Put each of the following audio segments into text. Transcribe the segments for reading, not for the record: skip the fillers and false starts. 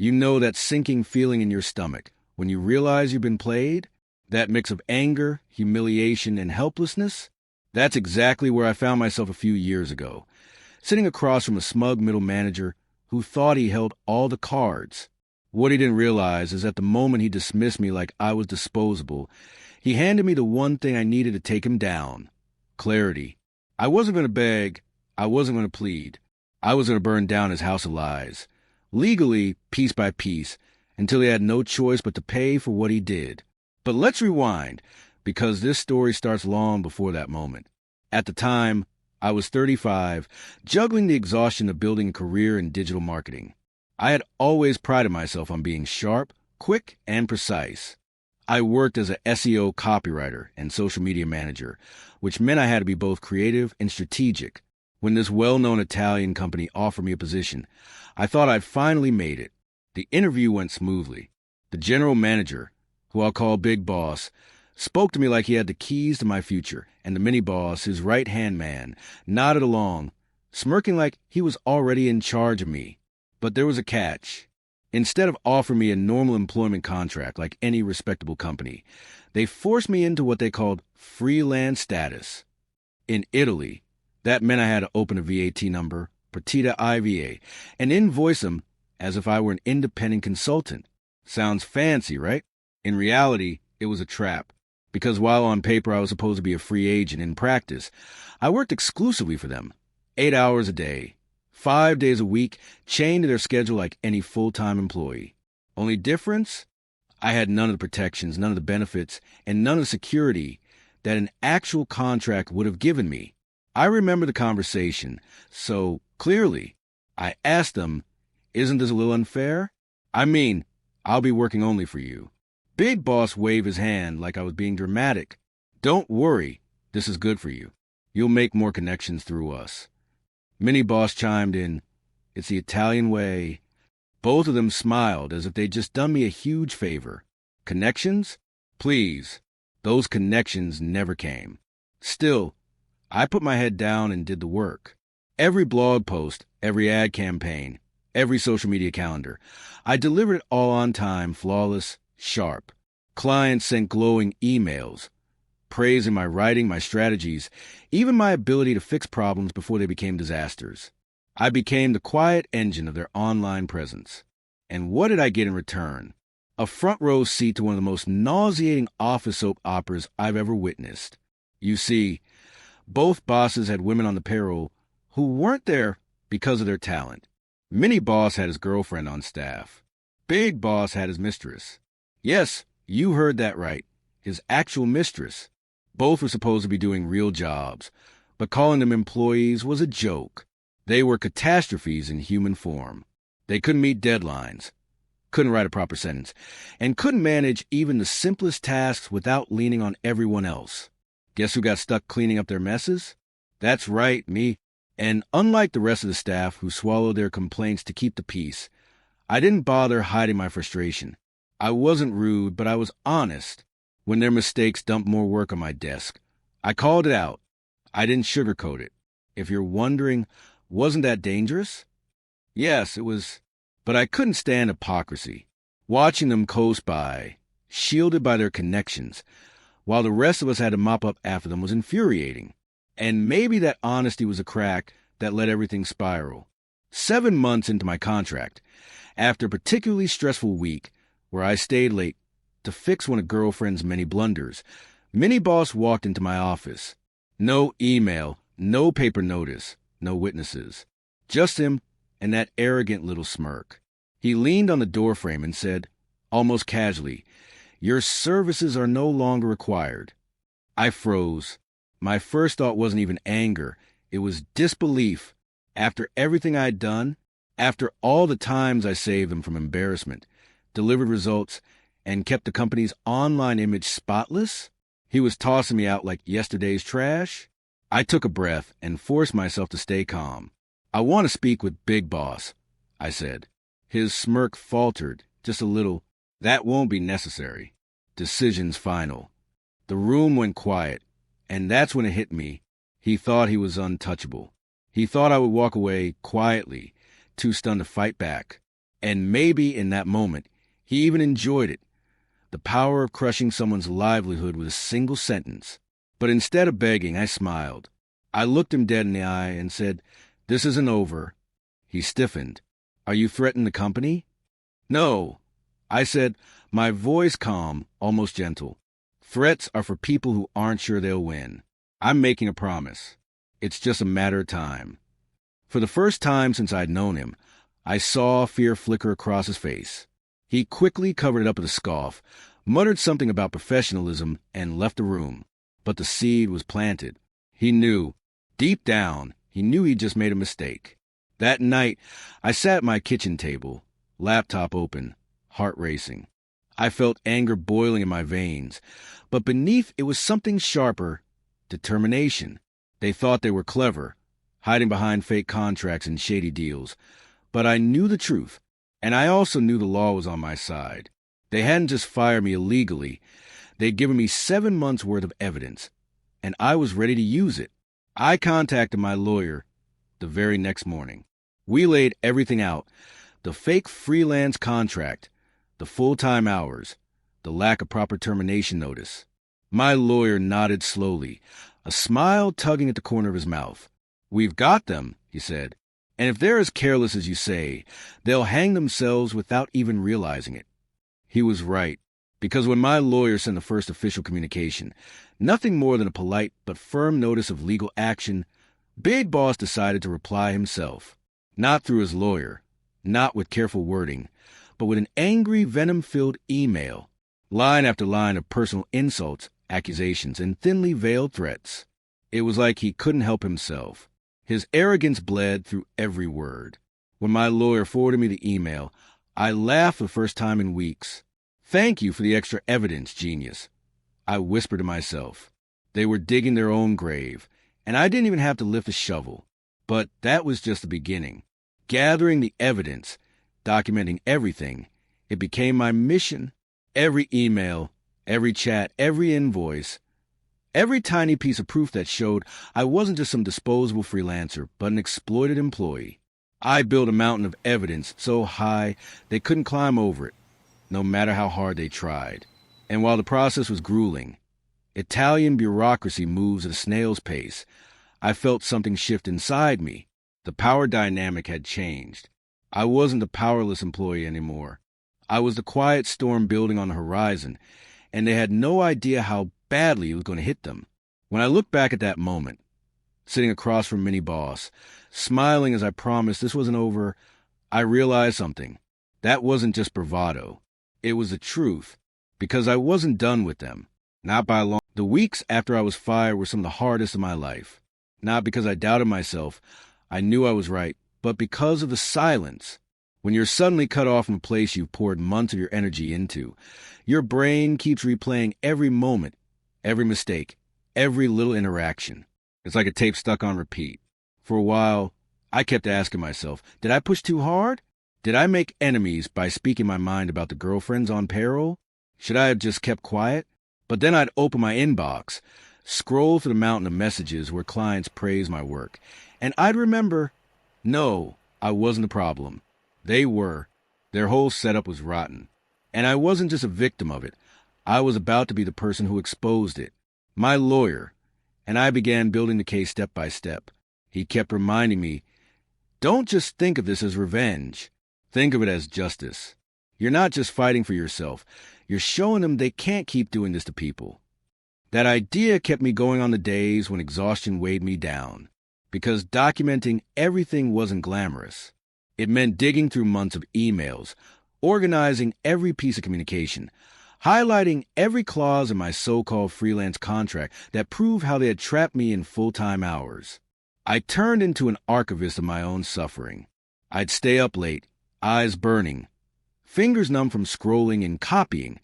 You know that sinking feeling in your stomach when you realize you've been played? That mix of anger, humiliation, and helplessness? That's exactly where I found myself a few years ago, sitting across from a smug middle manager who thought he held all the cards. What he didn't realize is that the moment he dismissed me like I was disposable, he handed me the one thing I needed to take him down: clarity. I wasn't going to beg. I wasn't going to plead. I was going to burn down his house of lies, legally, piece by piece, until he had no choice but to pay for what he did. But let's rewind, because this story starts long before that moment. At the time, I was 35, juggling the exhaustion of building a career in digital marketing. I had always prided myself on being sharp, quick, and precise. I worked as an SEO copywriter and social media manager, which meant I had to be both creative and strategic. When this well-known Italian company offered me a position, I thought I'd finally made it. The interview went smoothly. The general manager, who I'll call Big Boss, spoke to me like he had the keys to my future, and the mini-boss, his right-hand man, nodded along, smirking like he was already in charge of me. But there was a catch. Instead of offering me a normal employment contract like any respectable company, they forced me into what they called freelance status. In Italy, that meant I had to open a VAT number, Partita IVA, and invoice them as if I were an independent consultant. Sounds fancy, right? In reality, it was a trap, because while on paper I was supposed to be a free agent, in practice, I worked exclusively for them, 8 hours a day, 5 days a week, chained to their schedule like any full-time employee. Only difference? I had none of the protections, none of the benefits, and none of the security that an actual contract would have given me. I remember the conversation so clearly. I asked them, "Isn't this a little unfair? I mean, I'll be working only for you." Big Boss waved his hand like I was being dramatic. "Don't worry, this is good for you. You'll make more connections through us." Mini Boss chimed in, "It's the Italian way." Both of them smiled as if they'd just done me a huge favor. Connections? Please. Those connections never came. Still, I put my head down and did the work. Every blog post, every ad campaign, every social media calendar, I delivered it all on time, flawless, sharp. Clients sent glowing emails, praising my writing, my strategies, even my ability to fix problems before they became disasters. I became the quiet engine of their online presence. And what did I get in return? A front row seat to one of the most nauseating office soap operas I've ever witnessed. You see, both bosses had women on the payroll who weren't there because of their talent. Mini Boss had his girlfriend on staff. Big Boss had his mistress. Yes, you heard that right. His actual mistress. Both were supposed to be doing real jobs, but calling them employees was a joke. They were catastrophes in human form. They couldn't meet deadlines, couldn't write a proper sentence, and couldn't manage even the simplest tasks without leaning on everyone else. Guess who got stuck cleaning up their messes? That's right, me. And unlike the rest of the staff who swallowed their complaints to keep the peace, I didn't bother hiding my frustration. I wasn't rude, but I was honest. When their mistakes dumped more work on my desk, I called it out. I didn't sugarcoat it. If you're wondering, wasn't that dangerous? Yes, it was. But I couldn't stand hypocrisy. Watching them coast by, shielded by their connections, while the rest of us had to mop up after them, was infuriating. And maybe that honesty was a crack that let everything spiral. 7 months into my contract, after a particularly stressful week where I stayed late to fix one of girlfriend's many blunders, Mini Boss walked into my office. No email, no paper notice, no witnesses. Just him and that arrogant little smirk. He leaned on the doorframe and said, almost casually, "Your services are no longer required." I froze. My first thought wasn't even anger. It was disbelief. After everything I'd done, after all the times I saved them from embarrassment, delivered results, and kept the company's online image spotless, he was tossing me out like yesterday's trash. I took a breath and forced myself to stay calm. "I want to speak with Big Boss," I said. His smirk faltered just a little. "That won't be necessary. Decision's final." The room went quiet, and that's when it hit me. He thought he was untouchable. He thought I would walk away quietly, too stunned to fight back. And maybe in that moment, he even enjoyed it. The power of crushing someone's livelihood with a single sentence. But instead of begging, I smiled. I looked him dead in the eye and said, "This isn't over." He stiffened. "Are you threatening the company?" "No," I said, my voice calm, almost gentle. "Threats are for people who aren't sure they'll win. I'm making a promise. It's just a matter of time." For the first time since I'd known him, I saw fear flicker across his face. He quickly covered it up with a scoff, muttered something about professionalism, and left the room. But the seed was planted. He knew. Deep down, he knew he'd just made a mistake. That night, I sat at my kitchen table, laptop open, heart racing. I felt anger boiling in my veins, but beneath it was something sharper, determination. They thought they were clever, hiding behind fake contracts and shady deals. But I knew the truth, and I also knew the law was on my side. They hadn't just fired me illegally. They'd given me 7 months' worth of evidence, and I was ready to use it. I contacted my lawyer the very next morning. We laid everything out: the fake freelance contract, the full-time hours, the lack of proper termination notice. My lawyer nodded slowly, a smile tugging at the corner of his mouth. "We've got them," he said. "And if they're as careless as you say, they'll hang themselves without even realizing it." He was right, because when my lawyer sent the first official communication, nothing more than a polite but firm notice of legal action, Big Boss decided to reply himself. Not through his lawyer, not with careful wording, but with an angry, venom-filled email. Line after line of personal insults, accusations, and thinly veiled threats. It was like he couldn't help himself. His arrogance bled through every word. When my lawyer forwarded me the email, I laughed for the first time in weeks. "Thank you for the extra evidence, genius," I whispered to myself. They were digging their own grave, and I didn't even have to lift a shovel. But that was just the beginning. Gathering the evidence, documenting everything, it became my mission. Every email, every chat, every invoice, every tiny piece of proof that showed I wasn't just some disposable freelancer, but an exploited employee. I built a mountain of evidence so high they couldn't climb over it, no matter how hard they tried. And while the process was grueling, Italian bureaucracy moves at a snail's pace, I felt something shift inside me. The power dynamic had changed. I wasn't the powerless employee anymore. I was the quiet storm building on the horizon, and they had no idea how badly it was going to hit them. When I look back at that moment, sitting across from Mini Boss, smiling as I promised this wasn't over, I realized something. That wasn't just bravado. It was the truth, because I wasn't done with them. Not by long. The weeks after I was fired were some of the hardest of my life. Not because I doubted myself, I knew I was right, but because of the silence. When you're suddenly cut off from a place you've poured months of your energy into, your brain keeps replaying every moment, every mistake, every little interaction. It's like a tape stuck on repeat. For a while, I kept asking myself, did I push too hard? Did I make enemies by speaking my mind about the girlfriends on payroll? Should I have just kept quiet? But then I'd open my inbox, scroll through the mountain of messages where clients praise my work, and I'd remember, no, I wasn't the problem. They were. Their whole setup was rotten. And I wasn't just a victim of it. I was about to be the person who exposed it. My lawyer. And I began building the case step by step. He kept reminding me, don't just think of this as revenge. Think of it as justice. You're not just fighting for yourself. You're showing them they can't keep doing this to people. That idea kept me going on the days when exhaustion weighed me down. Because documenting everything wasn't glamorous. It meant digging through months of emails, organizing every piece of communication, highlighting every clause in my so-called freelance contract that proved how they had trapped me in full-time hours. I turned into an archivist of my own suffering. I'd stay up late, eyes burning, fingers numb from scrolling and copying,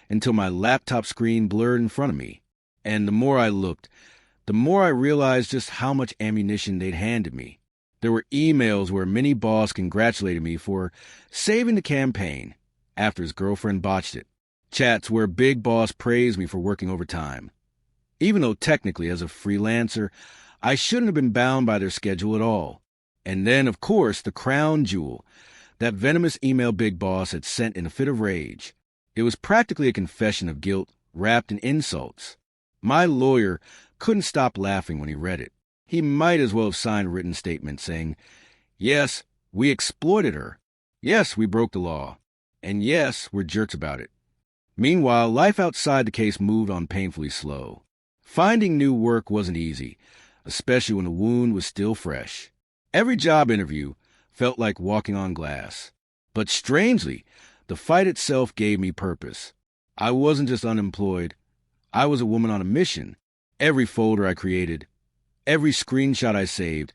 until my laptop screen blurred in front of me. And the more I looked, the more I realized just how much ammunition they'd handed me. There were emails where Mini Boss congratulated me for saving the campaign after his girlfriend botched it. Chats where Big Boss praised me for working overtime. Even though technically, as a freelancer, I shouldn't have been bound by their schedule at all. And then, of course, the crown jewel, That venomous email Big Boss had sent in a fit of rage. It was practically a confession of guilt wrapped in insults. My lawyer couldn't stop laughing when he read it. He might as well have signed a written statement saying, "Yes, we exploited her. Yes, we broke the law. And yes, we're jerks about it." Meanwhile, life outside the case moved on painfully slow. Finding new work wasn't easy, especially when the wound was still fresh. Every job interview felt like walking on glass. But strangely, the fight itself gave me purpose. I wasn't just unemployed. I was a woman on a mission. Every folder I created, every screenshot I saved,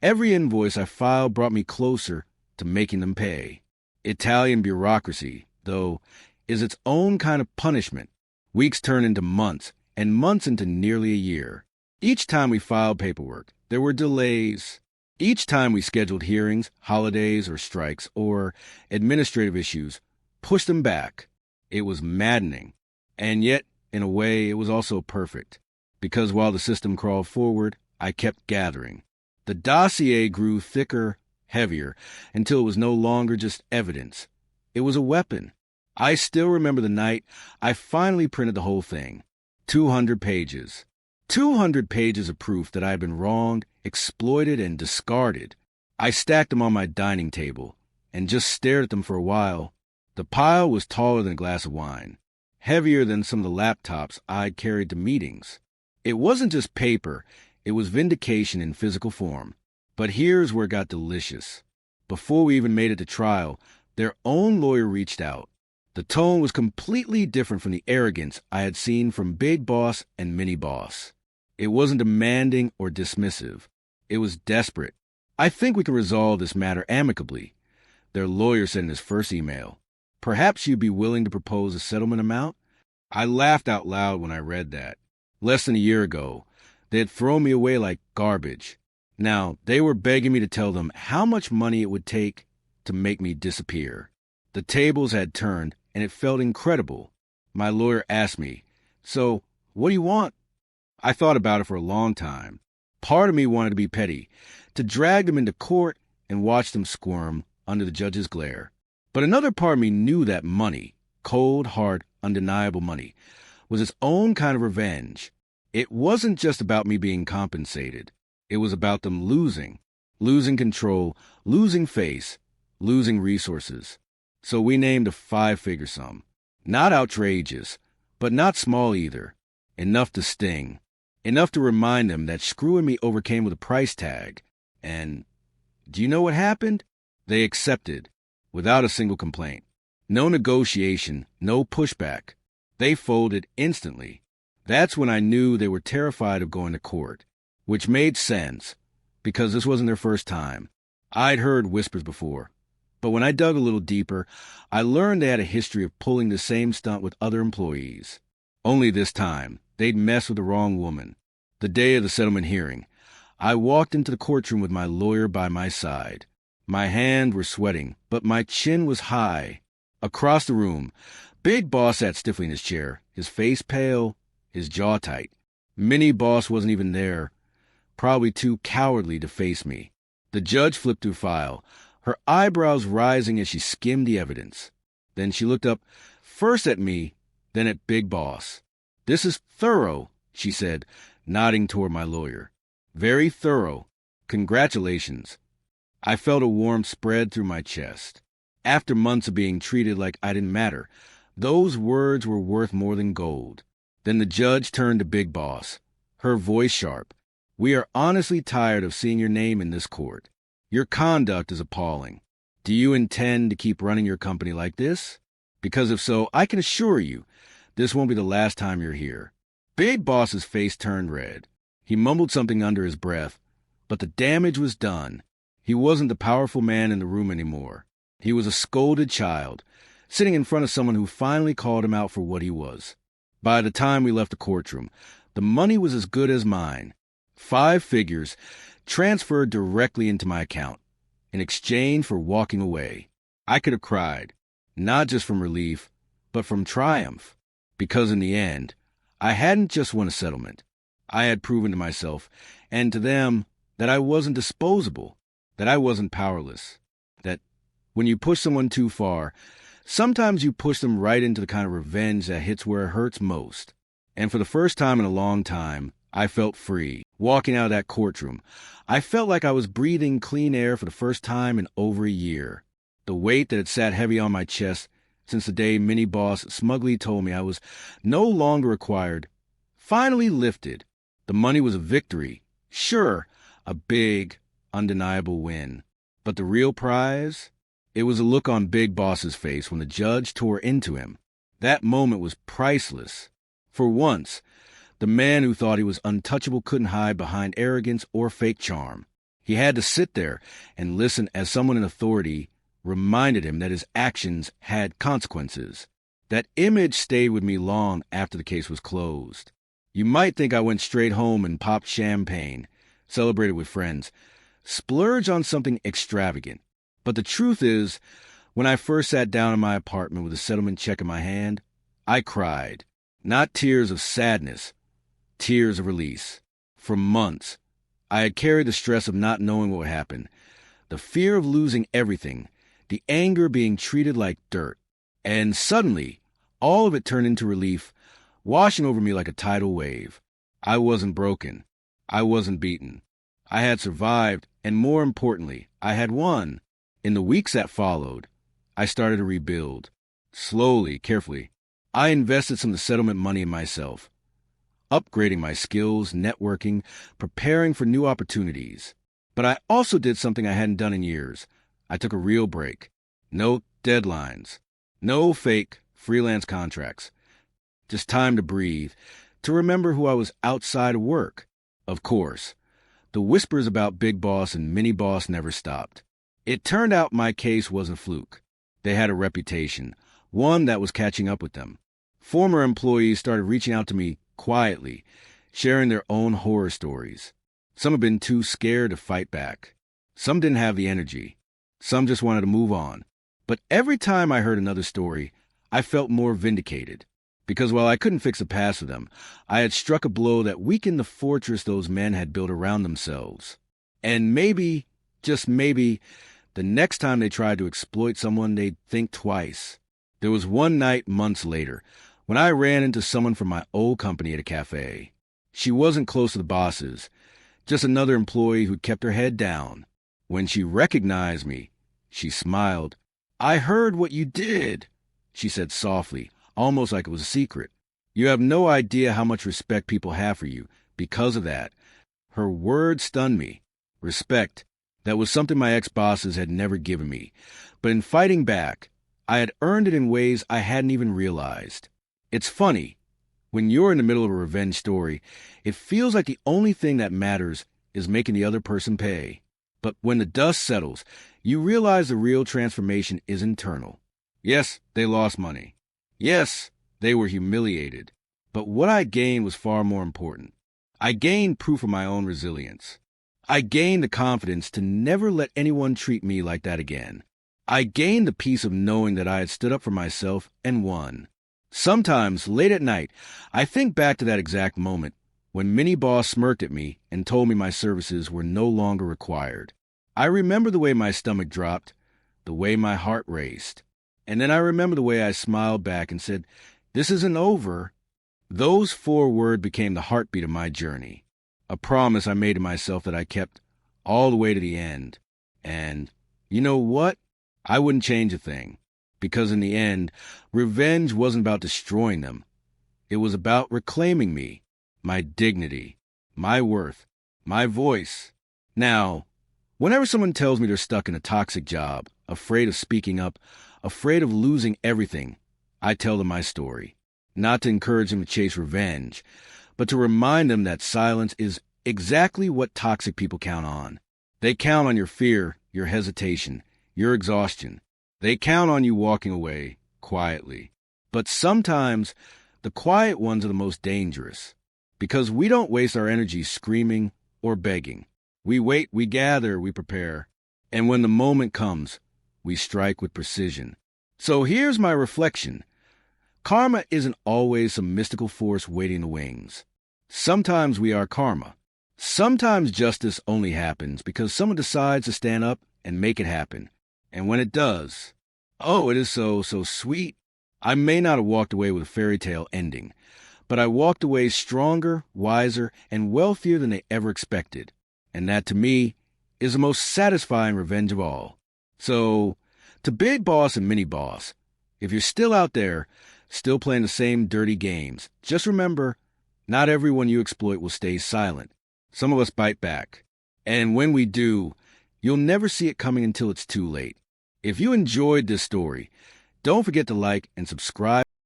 every invoice I filed brought me closer to making them pay. Italian bureaucracy, though, is its own kind of punishment. Weeks turn into months, and months into nearly a year. Each time we filed paperwork, there were delays. Each time we scheduled hearings, holidays or strikes, or administrative issues, pushed them back. It was maddening. And yet, in a way, it was also perfect. Because while the system crawled forward, I kept gathering. The dossier grew thicker, heavier, until it was no longer just evidence. It was a weapon. I still remember the night I finally printed the whole thing. 200 pages. 200 pages of proof that I had been wronged, exploited, and discarded. I stacked them on my dining table and just stared at them for a while. The pile was taller than a glass of wine, heavier than some of the laptops I'd carried to meetings. It wasn't just paper, it was vindication in physical form. But here's where it got delicious. Before we even made it to trial, their own lawyer reached out. The tone was completely different from the arrogance I had seen from Big Boss and Mini Boss. It wasn't demanding or dismissive. It was desperate. "I think we can resolve this matter amicably," their lawyer said in his first email. "Perhaps you'd be willing to propose a settlement amount?" I laughed out loud when I read that. Less than a year ago, they had thrown me away like garbage. Now, they were begging me to tell them how much money it would take to make me disappear. The tables had turned, and it felt incredible. My lawyer asked me, "So, what do you want?" I thought about it for a long time. Part of me wanted to be petty, to drag them into court and watch them squirm under the judge's glare. But another part of me knew that money, cold, hard, undeniable money, was its own kind of revenge. It wasn't just about me being compensated. It was about them losing control, losing face, losing resources. So we named a 5-figure sum. Not outrageous, but not small either. Enough to sting. Enough to remind them that screwing me overcame with a price tag. And do you know what happened? They accepted, without a single complaint. No negotiation, no pushback. They folded instantly. That's when I knew they were terrified of going to court, which made sense, because this wasn't their first time. I'd heard whispers before. But when I dug a little deeper, I learned they had a history of pulling the same stunt with other employees. Only this time, they'd messed with the wrong woman. The day of the settlement hearing, I walked into the courtroom with my lawyer by my side. My hands were sweating, but my chin was high. Across the room, Big Boss sat stiffly in his chair, his face pale, his jaw tight. Mini Boss wasn't even there, probably too cowardly to face me. The judge flipped through file, her eyebrows rising as she skimmed the evidence. Then she looked up, first at me, then at Big Boss. "This is thorough," she said, nodding toward my lawyer. "Very thorough. Congratulations." I felt a warmth spread through my chest. After months of being treated like I didn't matter, those words were worth more than gold. Then the judge turned to Big Boss, her voice sharp. "We are honestly tired of seeing your name in this court. Your conduct is appalling. Do you intend to keep running your company like this? Because if so, I can assure you, this won't be the last time you're here." Big Boss's face turned red. He mumbled something under his breath, but the damage was done. He wasn't the powerful man in the room anymore. He was a scolded child, sitting in front of someone who finally called him out for what he was. By the time we left the courtroom, the money was as good as mine. 5 figures transferred directly into my account, in exchange for walking away. I could have cried, not just from relief, but from triumph, because in the end, I hadn't just won a settlement. I had proven to myself, and to them, that I wasn't disposable, that I wasn't powerless, that When you push someone too far, sometimes you push them right into the kind of revenge that hits where it hurts most. And for the first time in a long time, I felt free. Walking out of that courtroom, I felt like I was breathing clean air for the first time in over a year. The weight that had sat heavy on my chest since the day Mini Boss smugly told me I was no longer required finally lifted. The money was a victory. Sure, a big, undeniable win. But the real prize? It was a look on Big Boss's face when the judge tore into him. That moment was priceless. For once, the man who thought he was untouchable couldn't hide behind arrogance or fake charm. He had to sit there and listen as someone in authority reminded him that his actions had consequences. That image stayed with me long after the case was closed. You might think I went straight home and popped champagne, celebrated with friends, splurged on something extravagant. But the truth is, when I first sat down in my apartment with a settlement check in my hand, I cried. Not tears of sadness, tears of release. For months, I had carried the stress of not knowing what would happen, the fear of losing everything, the anger being treated like dirt. And suddenly, all of it turned into relief, washing over me like a tidal wave. I wasn't broken. I wasn't beaten. I had survived, and more importantly, I had won. In the weeks that followed, I started to rebuild. Slowly, carefully. I invested some of the settlement money in myself, upgrading my skills, networking, preparing for new opportunities. But I also did something I hadn't done in years. I took a real break. No deadlines. No fake freelance contracts. Just time to breathe, to remember who I was outside of work. Of course, the whispers about Big Boss and Mini Boss never stopped. It turned out my case wasn't a fluke. They had a reputation, one that was catching up with them. Former employees started reaching out to me quietly, sharing their own horror stories. Some had been too scared to fight back. Some didn't have the energy. Some just wanted to move on. But every time I heard another story, I felt more vindicated. Because while I couldn't fix the past for them, I had struck a blow that weakened the fortress those men had built around themselves. And maybe, just maybe, the next time they tried to exploit someone, they'd think twice. There was one night months later when I ran into someone from my old company at a cafe. She wasn't close to the bosses, just another employee who'd kept her head down. When she recognized me, she smiled. "I heard what you did," she said softly, almost like it was a secret. "You have no idea how much respect people have for you because of that." Her words stunned me. Respect. That was something my ex-bosses had never given me. But in fighting back, I had earned it in ways I hadn't even realized. It's funny. When you're in the middle of a revenge story, it feels like the only thing that matters is making the other person pay. But when the dust settles, you realize the real transformation is internal. Yes, they lost money. Yes, they were humiliated. But what I gained was far more important. I gained proof of my own resilience. I gained the confidence to never let anyone treat me like that again. I gained the peace of knowing that I had stood up for myself and won. Sometimes, late at night, I think back to that exact moment when Mini Boss smirked at me and told me my services were no longer required. I remember the way my stomach dropped, the way my heart raced. And then I remember the way I smiled back and said, "This isn't over." Those 4 words became the heartbeat of my journey, a promise I made to myself that I kept all the way to the end. And you know what? I wouldn't change a thing, because in the end, revenge wasn't about destroying them. It was about reclaiming me, my dignity, my worth, my voice. Now, whenever someone tells me they're stuck in a toxic job, afraid of speaking up, afraid of losing everything, I tell them my story. Not to encourage them to chase revenge, but to remind them that silence is exactly what toxic people count on. They count on your fear, your hesitation, your exhaustion. They count on you walking away quietly. But sometimes the quiet ones are the most dangerous, because we don't waste our energy screaming or begging. We wait, we gather, we prepare. And when the moment comes, we strike with precision. So here's my reflection. Karma isn't always some mystical force waiting in the wings. Sometimes we are karma. Sometimes justice only happens because someone decides to stand up and make it happen. And when it does, oh, it is so sweet. I may not have walked away with a fairy tale ending, but I walked away stronger, wiser, and wealthier than they ever expected. And that, to me, is the most satisfying revenge of all. So, to Big Boss and Mini Boss, if you're still out there, still playing the same dirty games, just remember, not everyone you exploit will stay silent. Some of us bite back. And when we do, you'll never see it coming until it's too late. If you enjoyed this story, don't forget to like and subscribe.